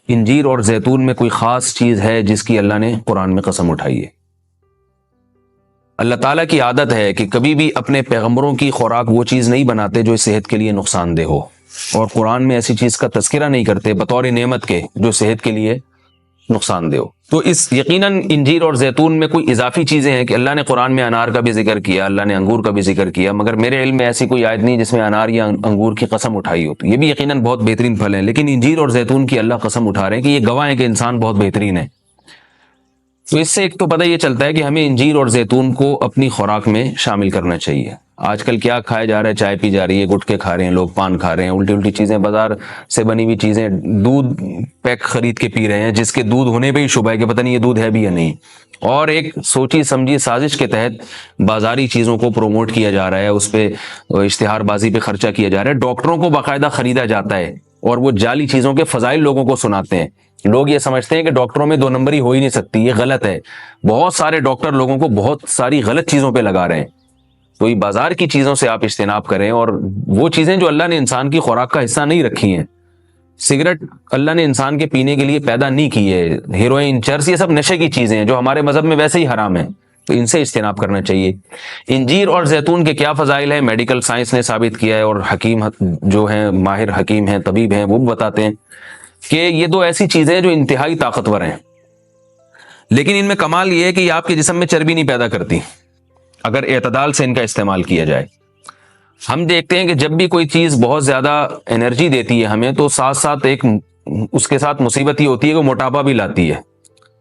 انجیر اور زیتون میں کوئی خاص چیز ہے جس کی اللہ نے قرآن میں قسم اٹھائی ہے؟ اللہ تعالیٰ کی عادت ہے کہ کبھی بھی اپنے پیغمبروں کی خوراک وہ چیز نہیں بناتے جو صحت کے لیے نقصان دہ ہو، اور قرآن میں ایسی چیز کا تذکرہ نہیں کرتے بطور نعمت کے جو صحت کے لیے نقصان دہ ہو۔ تو اس یقیناً انجیر اور زیتون میں کوئی اضافی چیزیں ہیں کہ اللہ نے قرآن میں انار کا بھی ذکر کیا، اللہ نے انگور کا بھی ذکر کیا، مگر میرے علم میں ایسی کوئی آیت نہیں جس میں انار یا انگور کی قسم اٹھائی ہو۔ تو یہ بھی یقیناً بہت بہترین پھل ہیں، لیکن انجیر اور زیتون کی اللہ قسم اٹھا رہے ہیں کہ یہ گواہ ہیں کہ انسان بہت بہترین ہے۔ تو اس سے ایک تو پتہ یہ چلتا ہے کہ ہمیں انجیر اور زیتون کو اپنی خوراک میں شامل کرنا چاہیے۔ آج کل کیا کھایا جا رہا ہے؟ چائے پی جا رہی ہے، گٹکے کھا رہے ہیں لوگ، پان کھا رہے ہیں، الٹی الٹی چیزیں، بازار سے بنی ہوئی چیزیں، دودھ پیک خرید کے پی رہے ہیں جس کے دودھ ہونے پہ ہی شبہ ہے کہ پتہ نہیں یہ دودھ ہے بھی یا نہیں، اور ایک سوچی سمجھی سازش کے تحت بازاری چیزوں کو پروموٹ کیا جا رہا ہے، اس پہ اشتہار بازی پہ خرچہ کیا جا رہا ہے، ڈاکٹروں کو باقاعدہ خریدا جاتا ہے اور وہ جعلی چیزوں کے فضائل لوگوں کو سناتے ہیں۔ لوگ یہ سمجھتے ہیں کہ ڈاکٹروں میں دو نمبری ہو ہی نہیں سکتی، یہ غلط ہے۔ بہت سارے ڈاکٹر لوگوں کو بہت ساری غلط چیزوں پہ لگا رہے ہیں۔ تو یہ بازار کی چیزوں سے آپ اجتناب کریں، اور وہ چیزیں جو اللہ نے انسان کی خوراک کا حصہ نہیں رکھی ہیں، سگریٹ اللہ نے انسان کے پینے کے لیے پیدا نہیں کی ہے، ہیروئن، چرس، یہ سب نشے کی چیزیں ہیں جو ہمارے مذہب میں ویسے ہی حرام ہیں، تو ان سے اجتناب کرنا چاہیے۔ انجیر اور زیتون کے کیا فضائل ہیں؟ میڈیکل سائنس نے ثابت کیا ہے، اور حکیم جو ہیں، ماہر حکیم ہیں، طبیب ہیں، وہ بتاتے ہیں کہ یہ دو ایسی چیزیں جو انتہائی طاقتور ہیں، لیکن ان میں کمال یہ ہے کہ یہ آپ کے جسم میں چربی نہیں پیدا کرتی اگر اعتدال سے ان کا استعمال کیا جائے۔ ہم دیکھتے ہیں کہ جب بھی کوئی چیز بہت زیادہ انرجی دیتی ہے ہمیں، تو ساتھ ساتھ ایک اس کے ساتھ مصیبت یہ ہوتی ہے کہ وہ موٹاپا بھی لاتی ہے،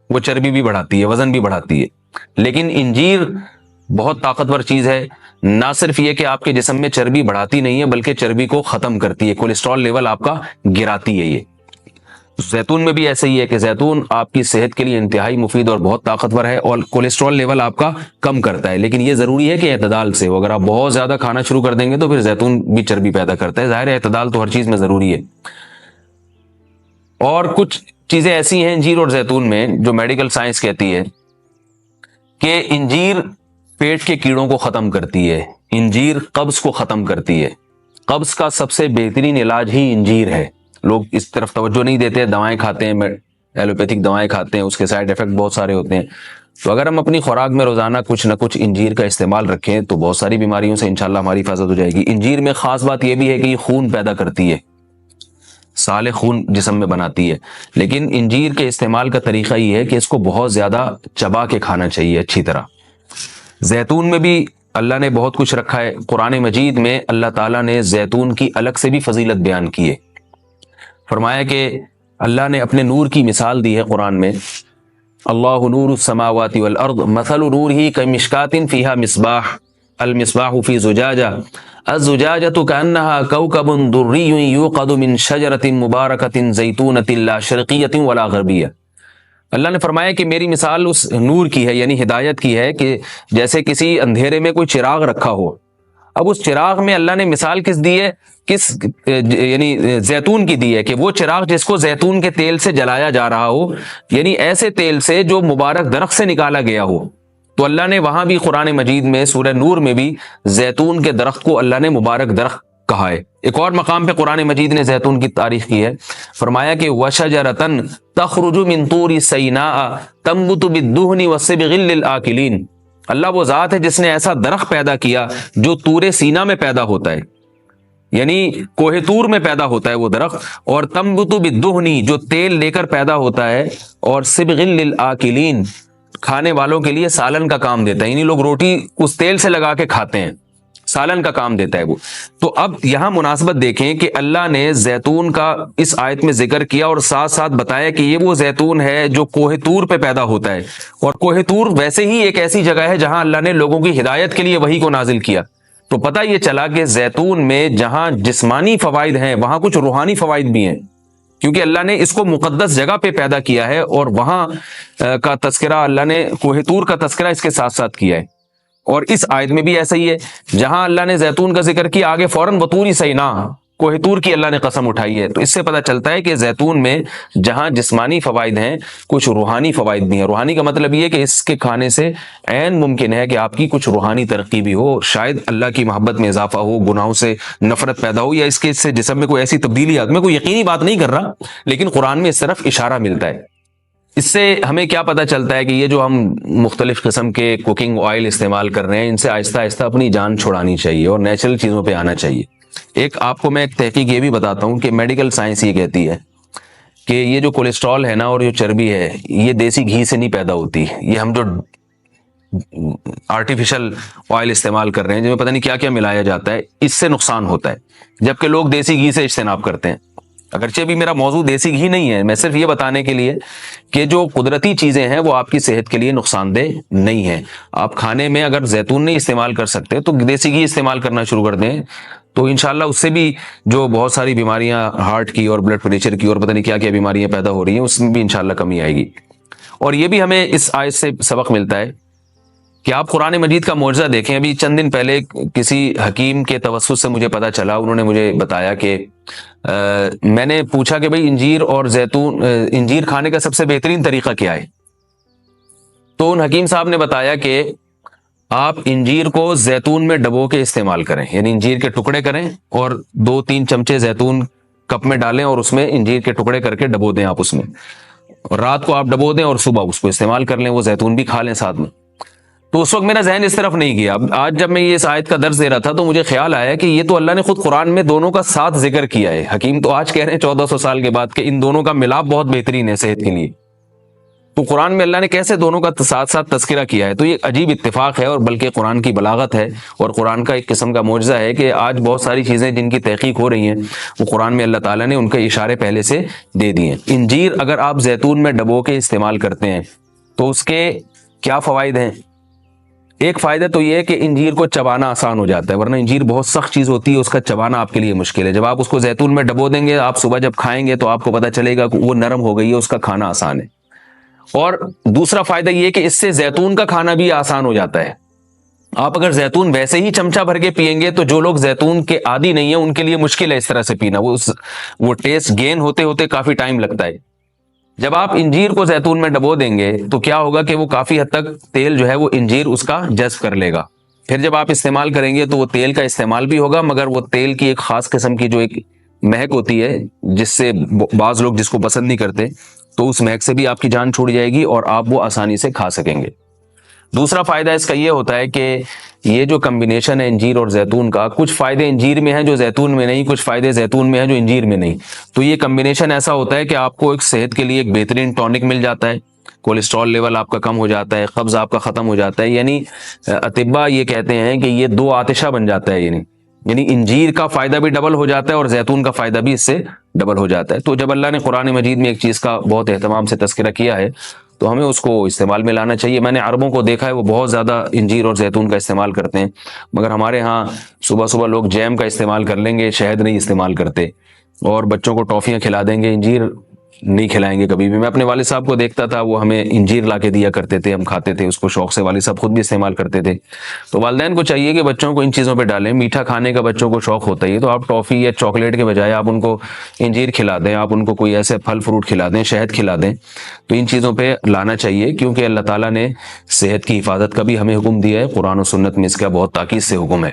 وہ چربی بھی بڑھاتی ہے، وزن بھی بڑھاتی ہے۔ لیکن انجیر بہت طاقتور چیز ہے، نہ صرف یہ کہ آپ کے جسم میں چربی بڑھاتی نہیں ہے بلکہ چربی کو ختم کرتی ہے، کولیسٹرول لیول آپ کا گراتی ہے۔ یہ زیتون میں بھی ایسے ہی ہے کہ زیتون آپ کی صحت کے لیے انتہائی مفید اور بہت طاقتور ہے، اور کولیسٹرول لیول آپ کا کم کرتا ہے، لیکن یہ ضروری ہے کہ اعتدال سے ہو۔ اگر آپ بہت زیادہ کھانا شروع کر دیں گے تو پھر زیتون بھی چربی پیدا کرتا ہے۔ ظاہر ہے اعتدال تو ہر چیز میں ضروری ہے۔ اور کچھ چیزیں ایسی ہیں انجیر اور زیتون میں جو میڈیکل سائنس کہتی ہے کہ انجیر پیٹ کے کیڑوں کو ختم کرتی ہے، انجیر قبض کو ختم کرتی ہے۔ قبض کا سب سے بہترین علاج ہی انجیر ہے۔ لوگ اس طرف توجہ نہیں دیتے، دوائیں کھاتے ہیں، ایلوپیتھک دوائیں کھاتے ہیں، اس کے سائیڈ ایفیکٹ بہت سارے ہوتے ہیں۔ تو اگر ہم اپنی خوراک میں روزانہ کچھ نہ کچھ انجیر کا استعمال رکھیں تو بہت ساری بیماریوں سے انشاءاللہ ہماری حفاظت ہو جائے گی۔ انجیر میں خاص بات یہ بھی ہے کہ یہ خون پیدا کرتی ہے، سالے خون جسم میں بناتی ہے، لیکن انجیر کے استعمال کا طریقہ یہ ہے کہ اس کو بہت زیادہ چبا کے کھانا چاہیے اچھی طرح۔ زیتون میں بھی اللہ نے بہت کچھ رکھا ہے۔ قرآن مجید میں اللہ تعالیٰ نے زیتون کی الگ سے بھی فضیلت بیان کی ہے۔ فرمایا کہ اللہ نے اپنے نور کی مثال دی ہے قرآن میں، اللہ نور السماوات والارض مثل نورہ کمشکاۃ فیہا مصباح المصباح فی زجاجہ الزجاجۃ کأنہا کوکب دری یوقد من شجرۃ مبارکۃ زیتونۃ لا شرقیۃ ولا غربیہ۔ اللہ نے فرمایا کہ میری مثال اس نور کی ہے، یعنی ہدایت کی ہے، کہ جیسے کسی اندھیرے میں کوئی چراغ رکھا ہو۔ اب اس چراغ میں اللہ نے مثال کس دی ہے؟ یعنی زیتون کی دی ہے، کہ وہ چراغ جس کو زیتون کے تیل سے جلایا جا رہا ہو، یعنی ایسے تیل سے جو مبارک درخت سے نکالا گیا ہو۔ تو اللہ نے وہاں بھی قرآن مجید میں سورہ نور میں بھی زیتون کے درخت کو اللہ نے مبارک درخت کہا ہے۔ ایک اور مقام پہ قرآن مجید نے زیتون کی تعریف کی ہے، فرمایا کہ وَشَجَرَةً تَخْرُجُ مِن طُورِ سَيْنَاءَ تَنبُتُ بِالدُّهْنِ وَالصِّبْغِ لِلْآكِلِينَ۔ اللہ وہ ذات ہے جس نے ایسا درخت پیدا کیا جو طور سینا میں پیدا ہوتا ہے، یعنی کوہ طور میں پیدا ہوتا ہے وہ درخت، اور تنبت بالدہن جو تیل لے کر پیدا ہوتا ہے، اور صبغ للآکلین کھانے والوں کے لیے سالن کا کام دیتا ہے، یعنی لوگ روٹی اس تیل سے لگا کے کھاتے ہیں، سالن کا کام دیتا ہے وہ۔ تو اب یہاں مناسبت دیکھیں کہ اللہ نے زیتون کا اس آیت میں ذکر کیا اور ساتھ ساتھ بتایا کہ یہ وہ زیتون ہے جو کوہ طور پہ پیدا ہوتا ہے، اور کوہ طور ویسے ہی ایک ایسی جگہ ہے جہاں اللہ نے لوگوں کی ہدایت کے لیے وحی کو نازل کیا۔ تو پتہ یہ چلا کہ زیتون میں جہاں جسمانی فوائد ہیں وہاں کچھ روحانی فوائد بھی ہیں، کیونکہ اللہ نے اس کو مقدس جگہ پہ پیدا کیا ہے، اور وہاں کا تذکرہ اللہ نے کوہ طور کا تذکرہ اس کے ساتھ ساتھ کیا ہے۔ اور اس آیت میں بھی ایسا ہی ہے، جہاں اللہ نے زیتون کا ذکر کیا آگے فوراً وطور سینا کوہ طور کی اللہ نے قسم اٹھائی ہے۔ تو اس سے پتہ چلتا ہے کہ زیتون میں جہاں جسمانی فوائد ہیں، کچھ روحانی فوائد بھی ہیں۔ روحانی کا مطلب یہ ہے کہ اس کے کھانے سے عین ممکن ہے کہ آپ کی کچھ روحانی ترقی بھی ہو، شاید اللہ کی محبت میں اضافہ ہو، گناہوں سے نفرت پیدا ہو، یا اس کے سے جسم میں کوئی ایسی تبدیلی آ۔ میں کوئی یقینی بات نہیں کر رہا، لیکن قرآن میں اس طرف اشارہ ملتا ہے۔ اس سے ہمیں کیا پتہ چلتا ہے کہ یہ جو ہم مختلف قسم کے کوکنگ آئل استعمال کر رہے ہیں، ان سے آہستہ آہستہ اپنی جان چھڑانی چاہیے اور نیچرل چیزوں پہ آنا چاہیے۔ ایک آپ کو میں ایک تحقیق یہ بھی بتاتا ہوں کہ میڈیکل سائنس یہ کہتی ہے کہ یہ جو کولیسٹرول ہے نا اور جو چربی ہے، یہ دیسی گھی سے نہیں پیدا ہوتی۔ یہ ہم جو آرٹیفیشل آئل استعمال کر رہے ہیں، جن میں پتہ نہیں کیا کیا ملایا جاتا ہے، اس سے نقصان ہوتا ہے، جبکہ لوگ دیسی گھی سے اجتناب کرتے ہیں۔ اگرچہ بھی میرا موضوع دیسی گھی نہیں ہے، میں صرف یہ بتانے کے لیے کہ جو قدرتی چیزیں ہیں وہ آپ کی صحت کے لیے نقصان دہ نہیں ہیں۔ آپ کھانے میں اگر زیتون نہیں استعمال کر سکتے تو دیسی گھی استعمال کرنا شروع کر دیں، تو انشاءاللہ اس سے بھی جو بہت ساری بیماریاں ہارٹ کی اور بلڈ پریشر کی اور پتہ نہیں کیا کیا بیماریاں پیدا ہو رہی ہیں، اس میں بھی انشاءاللہ کمی آئے گی۔ اور یہ بھی ہمیں اس آیت سے سبق ملتا ہے کہ آپ قرآن مجید کا معجزہ دیکھیں۔ ابھی چند دن پہلے کسی حکیم کے توسط سے مجھے پتہ چلا، انہوں نے مجھے بتایا کہ میں نے پوچھا کہ بھئی انجیر اور زیتون، انجیر کھانے کا سب سے بہترین طریقہ کیا ہے؟ تو ان حکیم صاحب نے بتایا کہ آپ انجیر کو زیتون میں ڈبو کے استعمال کریں، یعنی انجیر کے ٹکڑے کریں اور 2-3 چمچے زیتون کپ میں ڈالیں اور اس میں انجیر کے ٹکڑے کر کے ڈبو دیں آپ اس میں، اور رات کو آپ ڈبو دیں اور صبح اس کو استعمال کر لیں، وہ زیتون بھی کھا لیں ساتھ میں۔ تو اس وقت میرا ذہن اس طرف نہیں گیا۔ آج جب میں یہ اس آیت کا درس دے رہا تھا تو مجھے خیال آیا کہ یہ تو اللہ نے خود قرآن میں دونوں کا ساتھ ذکر کیا ہے۔ حکیم تو آج کہہ رہے ہیں 1400 سال کے بعد کہ ان دونوں کا ملاپ بہت بہترین ہے صحت کے لیے، تو قرآن میں اللہ نے کیسے دونوں کا ساتھ ساتھ تذکرہ کیا ہے؟ تو یہ عجیب اتفاق ہے، اور بلکہ قرآن کی بلاغت ہے اور قرآن کا ایک قسم کا معجزہ ہے کہ آج بہت ساری چیزیں جن کی تحقیق ہو رہی ہیں وہ قرآن میں اللہ تعالیٰ نے ان کے اشارے پہلے سے دے دیے ہیں۔ انجیر اگر آپ زیتون میں ڈبو کے استعمال کرتے ہیں تو اس کے کیا فوائد ہیں؟ ایک فائدہ تو یہ ہے کہ انجیر کو چبانا آسان ہو جاتا ہے، ورنہ انجیر بہت سخت چیز ہوتی ہے، اس کا چبانا آپ کے لیے مشکل ہے۔ جب آپ اس کو زیتون میں ڈبو دیں گے، آپ صبح جب کھائیں گے تو آپ کو پتہ چلے گا کہ وہ نرم ہو گئی ہے، اس کا کھانا آسان ہے۔ اور دوسرا فائدہ یہ ہے کہ اس سے زیتون کا کھانا بھی آسان ہو جاتا ہے۔ آپ اگر زیتون ویسے ہی چمچہ بھر کے پئیں گے تو جو لوگ زیتون کے عادی نہیں ہیں ان کے لیے مشکل ہے اس طرح سے پینا، وہ ٹیسٹ گین ہوتے ہوتے کافی ٹائم لگتا ہے۔ جب آپ انجیر کو زیتون میں ڈبو دیں گے تو کیا ہوگا کہ وہ کافی حد تک تیل جو ہے وہ انجیر اس کا جذب کر لے گا، پھر جب آپ استعمال کریں گے تو وہ تیل کا استعمال بھی ہوگا، مگر وہ تیل کی ایک خاص قسم کی جو ایک مہک ہوتی ہے جس سے بعض لوگ جس کو پسند نہیں کرتے، تو اس مہک سے بھی آپ کی جان چھوٹ جائے گی اور آپ وہ آسانی سے کھا سکیں گے۔ دوسرا فائدہ اس کا یہ ہوتا ہے کہ یہ جو کمبینیشن ہے انجیر اور زیتون کا، کچھ فائدے انجیر میں ہیں جو زیتون میں نہیں، کچھ فائدے زیتون میں ہیں جو انجیر میں نہیں، تو یہ کمبینیشن ایسا ہوتا ہے کہ آپ کو ایک صحت کے لیے ایک بہترین ٹونک مل جاتا ہے، کولیسٹرول لیول آپ کا کم ہو جاتا ہے، قبض آپ کا ختم ہو جاتا ہے، یعنی اطباء یہ کہتے ہیں کہ یہ 2 آتشہ بن جاتا ہے، یعنی انجیر کا فائدہ بھی ڈبل ہو جاتا ہے اور زیتون کا فائدہ بھی اس سے ڈبل ہو جاتا ہے۔ تو جب اللہ نے قرآن مجید میں ایک چیز کا بہت اہتمام سے تذکرہ کیا ہے تو ہمیں اس کو استعمال میں لانا چاہیے۔ میں نے عربوں کو دیکھا ہے وہ بہت زیادہ انجیر اور زیتون کا استعمال کرتے ہیں، مگر ہمارے ہاں صبح صبح لوگ جیم کا استعمال کر لیں گے، شہد نہیں استعمال کرتے، اور بچوں کو ٹافیاں کھلا دیں گے، انجیر نہیں کھلائیں گے کبھی بھی۔ میں اپنے والد صاحب کو دیکھتا تھا، وہ ہمیں انجیر لا کے دیا کرتے تھے، ہم کھاتے تھے اس کو شوق سے، والد صاحب خود بھی استعمال کرتے تھے۔ تو والدین کو چاہیے کہ بچوں کو ان چیزوں پہ ڈالیں، میٹھا کھانے کا بچوں کو شوق ہوتا ہے تو آپ ٹافی یا چاکلیٹ کے بجائے آپ ان کو انجیر کھلا دیں، آپ ان کو کوئی ایسے پھل فروٹ کھلا دیں، شہد کھلا دیں، تو ان چیزوں پہ لانا چاہیے، کیونکہ اللہ تعالیٰ نے صحت کی حفاظت کا بھی ہمیں حکم دیا ہے، قرآن و سنت میں اس کا بہت تاکید سے حکم ہے۔